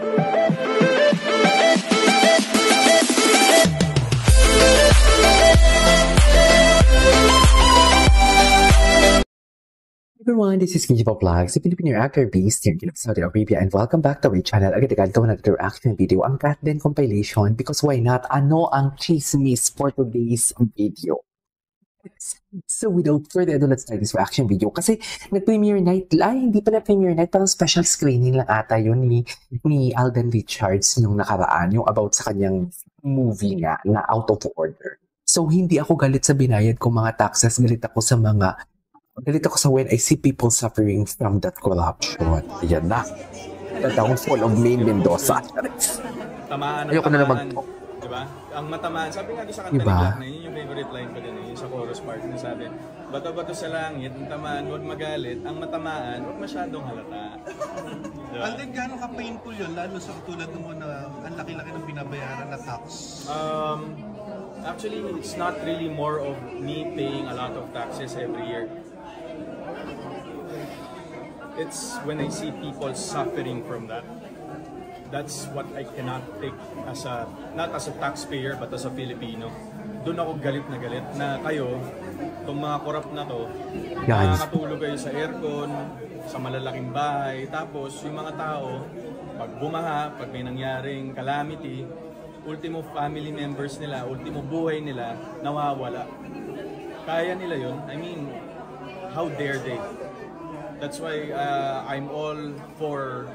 Everyone, this is Kinjipo Vlogs, a Filipino actor based here in Saudi Arabia, and welcome back to our channel. Agad-agad gawin natin reaction video, ang Kat Den compilation, because why not? Ano ang chismis for today's video? So without further ado, let's start this reaction video. Kasi nag-premiere night, hindi pala premiere night, parang special screening lang ata yun ni Alden Richards nung nakaraan, yung about sa kanyang movie nga na Out of Order. So hindi ako galit sa binayad ko mga taxes, galit ako sa when I see people suffering from that corruption. Yan na. The downfall of Maine Mendoza. Ayoko na naman to. Diba? Ang matamaan, sabi nga doon sa kanta ni Black na yun yung favorite line ko din, yung sa chorus part na sabi, bato-bato sa langit, ang tamaan, huwag magalit, ang matamaan, huwag masyadong halata. Diba? Alden, gano'n ka-painful yun, lalo sa tulad mo na ang laki-laki ng binabayaran na tax? Actually, it's not really more of me paying a lot of taxes every year. It's when I see people suffering from that. That's what I cannot take as not as a taxpayer but as a Filipino. Doon ako galit na kayo, itong mga corrupt na to, nakakatulog kayo sa aircon, sa malalaking bahay, tapos yung mga tao, pag bumaha, pag may nangyaring calamity, ultimo family members nila, ultimo buhay nila, nawawala. Kaya nila yun? I mean, how dare they? That's why I'm all for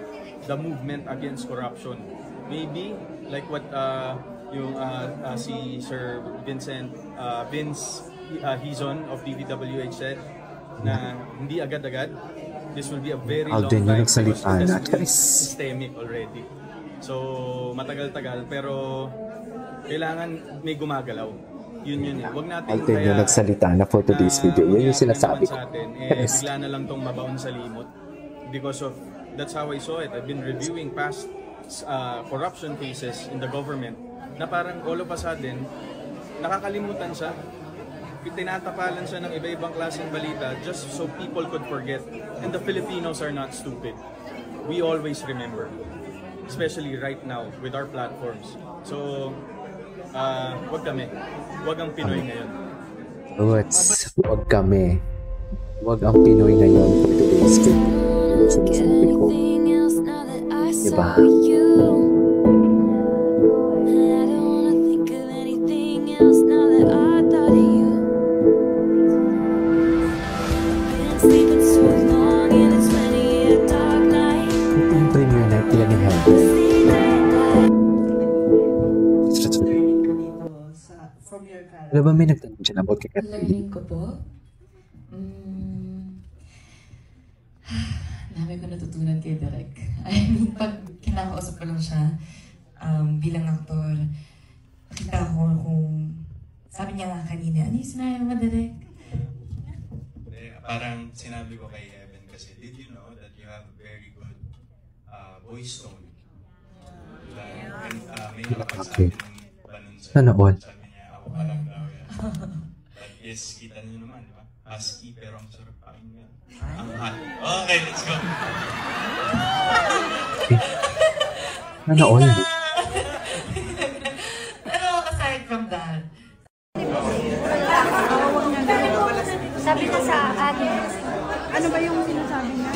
the movement against corruption. Maybe like what si Sir Vince Hizon of DPWH said, na hindi agad-agad. This will be a very long time because systemic already. So matagal-tagal pero kailangan may gumagalaw. Yun eh. Wag natin Alden yung nagsalita na for today's video. Yan yung sinasabi ko. Bigla na lang tong mabaon sa limot. Because of, that's how I saw it. I've been reviewing past corruption cases in the government na parang all of a sudden, nakakalimutan siya. Tinatapalan siya ng iba-ibang klaseng balita just so people could forget. And the Filipinos are not stupid. We always remember. Especially right now with our platforms. So, wag kami. Wag ang Pinoy ngayon. Wag kami. Wag ang Pinoy ngayon for today's video. Sinasabi ko. Diba? Yung premiere night nila ni Henry. Ano ba may nagtanong dyan about kay Catherine? Learning ko po? Dami ko natutunan kay Derek. I mean, pag kinakausap ko lang siya bilang aktor, nakita ko kung sabi niya nga kanina, ano yung sinabi mo, Derek? Parang sinabi ko kay Evan kasi, did you know that you have a very good voice tone? And may nakasabi ng banon sa Sana all. sabi niya, ako alam daw yan. But yes, kita niyo naman, di ba? Husky pero ang sarap pakinggan. Ang hot. Okay, let's go! Sana all. Pero aside from that, sabi na sa atin, ano ba yung sinasabi niya?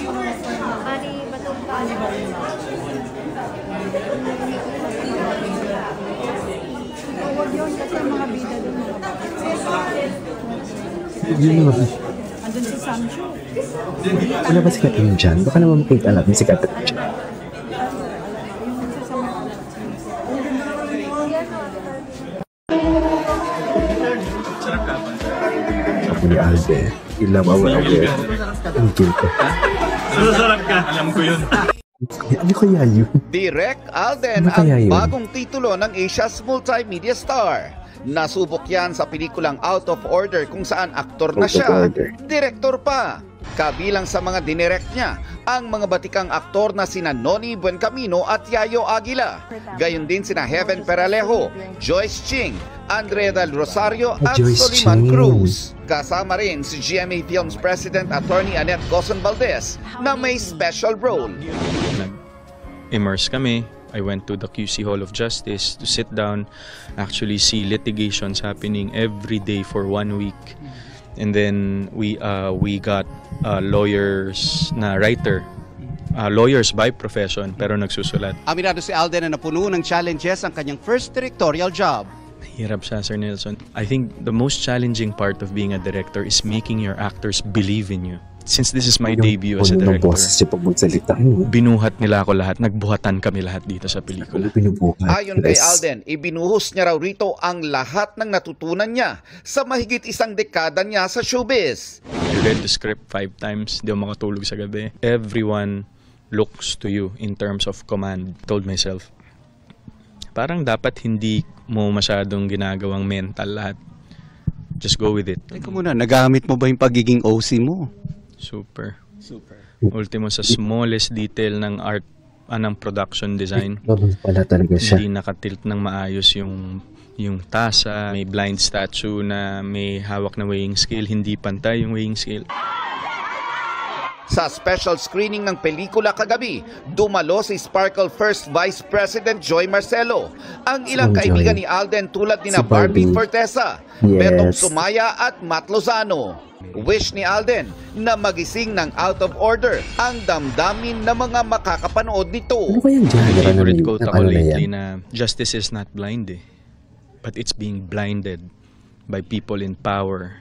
Ani Batumpa. Huwag yun kasi mga bida doon. Yun naman. Andun si Samshu. Wala ba si Catherine dyan? Baka naman makita natin si Catherine dyan. Sarap ka pa. Sabi ni Alden, ilam awal awal. Ang gilko. Sarap ka. Alam ko yun. Ano kaya yun? Direk Alden Ano kaya ang yun? bagong titulo ng Asia's multimedia star. Nasubok yan sa pelikulang Out of Order kung saan aktor na siya, direktor pa. Kabilang sa mga dinirect niya ang mga batikang aktor na sina Noni Buencamino at Yayo Aguila. Gayon din sina Heaven Peralejo, Joyce Ching, Andrea del Rosario at Soliman Cruz. Kasama rin si GMA Films President Attorney Annette Gozon Valdez na may special role. Immerse kami I went to the QC Hall of Justice to sit down, actually see litigations happening every day for 1 week. And then we got lawyers na writer. Lawyers by profession pero nagsusulat. Aminado si Alden na napuno ng challenges ang kanyang first directorial job. Hirap siya, Sir Nelson. I think the most challenging part of being a director is making your actors believe in you. Since this is my debut as a director, binuhat nila ako lahat. Nagbuhatan kami lahat dito sa pelikula. Ayon kay Alden, ibinuhos niya raw rito ang lahat ng natutunan niya sa mahigit 1 dekada niya sa showbiz. I read the script 5 times. Di ako makatulog sa gabi. Everyone looks to you in terms of command. I told myself, parang dapat hindi mo masyadong ginagawang mental lahat. Just go with it. Teka muna, nagamit mo ba yung pagiging OC mo? Super. Ultimo sa smallest detail ng art, ng production design. Hindi nakatilt ng maayos yung tasa. May blind statue na may hawak na weighing scale. Hindi pantay yung weighing scale. Sa special screening ng pelikula kagabi, dumalo si Sparkle First Vice President Joy Marcelo. Ang ilang kaibigan ni Alden tulad ni Barbie Fortesa, Betong Sumaya at Matt Lozano. Wish ni Alden na magising ng Out of Order ang damdamin ng mga makakapanood nito. Favorite quote ako lately na justice is not blind but it's being blinded by people in power,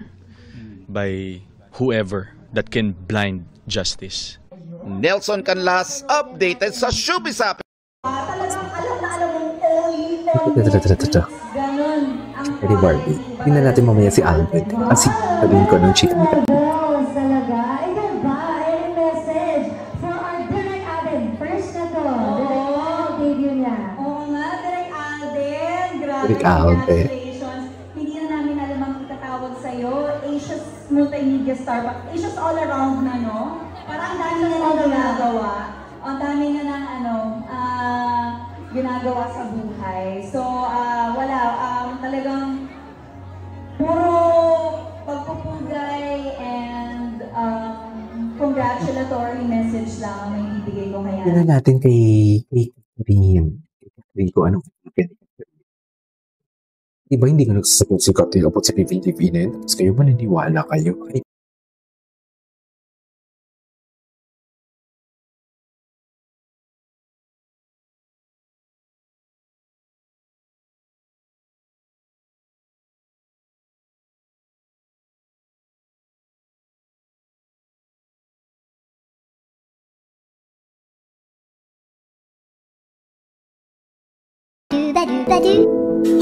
by whoever that can blind justice. Nelson Canlas, updated sa Showbiz App. Pwede Barbie. Tingnan natin mamaya si Alden. Kasi sabihin ko ng chika nito. Direk Alden. Hindi na namin alam ang itatawag sa'yo. Asia's multimedia star. Asia's all around na, no? Parang ang dami na lang ginagawa. Ang dami na ng ginagawa sa buhay. So, wala. Talagang puro pagpupugay and congratulatory message lang ang may ibigay ko kaya. Tingnan natin kay Catherine. Kung anong diba hindi ka nagsasagot si Catherine kapag sa PVTV na yun? Tapos kayo maniniwala kayo. Ay,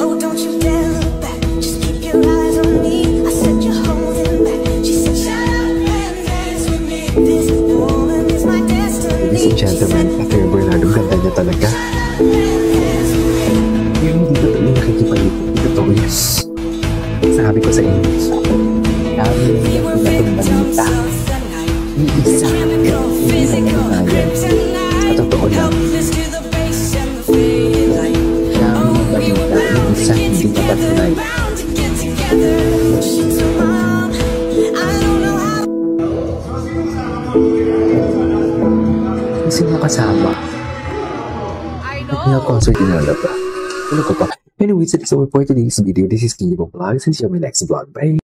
oh, don't you dare look back. Just keep your eyes on me. I said you're holding back. She said, shut up and dance with me. This woman is my destiny. ladies and gentlemen, Catherine Bernardo, ganda niya talaga. Pero hindi ko talaga nakikipalit. Hindi ko to, yes. Sabi ko sa inyo. Dami niya po na itong balita. Iisa. Hindi na yan. Sa totoo lang. Sino kasama? At concert din na ba? Ano ko pa? Anyways, that's all for today's video. This is Kinji Vlogs and see you in my next vlog. Bye!